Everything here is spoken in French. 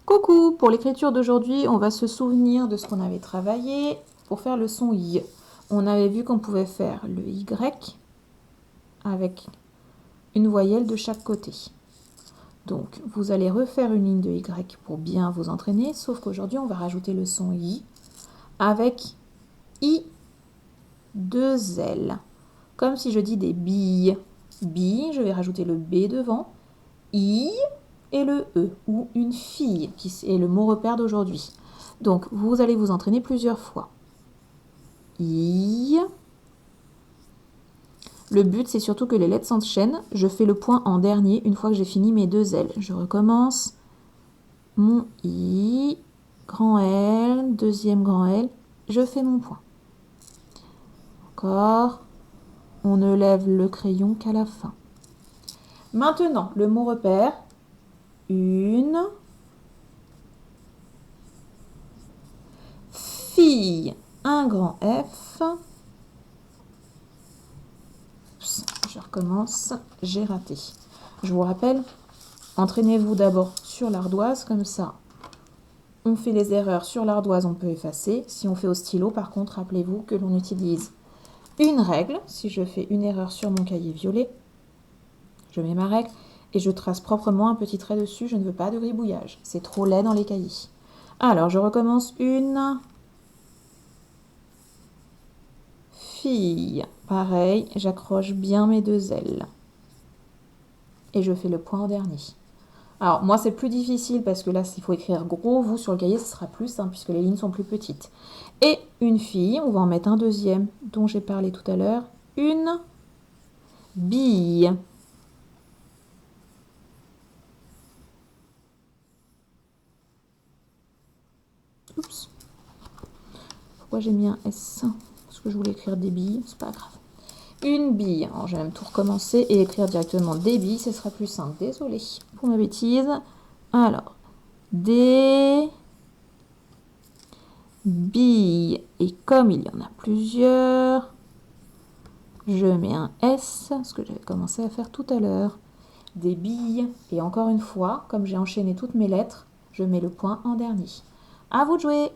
Coucou, pour l'écriture d'aujourd'hui, on va se souvenir de ce qu'on avait travaillé pour faire le son Y. On avait vu qu'on pouvait faire le Y avec une voyelle de chaque côté. Donc, vous allez refaire une ligne de Y pour bien vous entraîner, sauf qu'aujourd'hui, on va rajouter le son I avec I, deux L. Comme si je dis des billes. Billes, je vais rajouter le B devant. I et le E, ou une fille, qui est le mot repère d'aujourd'hui. Donc, vous allez vous entraîner plusieurs fois. I. Le but, c'est surtout que les lettres s'enchaînent. Je fais le point en dernier une fois que j'ai fini mes deux L. Je recommence. Mon I, grand L, deuxième grand L. Je fais mon point. Encore. On ne lève le crayon qu'à la fin. Maintenant, le mot repère. Une fille, un grand F. Oups, je recommence, j'ai raté. Je vous rappelle, entraînez-vous d'abord sur l'ardoise, comme ça. On fait les erreurs sur l'ardoise, on peut effacer. Si on fait au stylo, par contre, rappelez-vous que l'on utilise une règle. Si je fais une erreur sur mon cahier violet, je mets ma règle et je trace proprement un petit trait dessus. Je ne veux pas de gribouillage. C'est trop laid dans les cahiers. Alors, je recommence une fille. Pareil, j'accroche bien mes deux L. Et je fais le point en dernier. Alors, moi, c'est plus difficile parce que là, s'il faut écrire gros, vous, sur le cahier, ce sera plus simple puisque les lignes sont plus petites. Et une fille, on va en mettre un deuxième dont j'ai parlé tout à l'heure. Une bille. Oups. Pourquoi j'ai mis un S? Parce que je voulais écrire des billes, c'est pas grave. Une bille. Alors, je vais même tout recommencer et écrire directement des billes, ce sera plus simple. Désolée pour ma bêtise. Alors, des billes. Et comme il y en a plusieurs, je mets un S, ce que j'avais commencé à faire tout à l'heure. Des billes. Et encore une fois, comme j'ai enchaîné toutes mes lettres, je mets le point en dernier. À vous de jouer!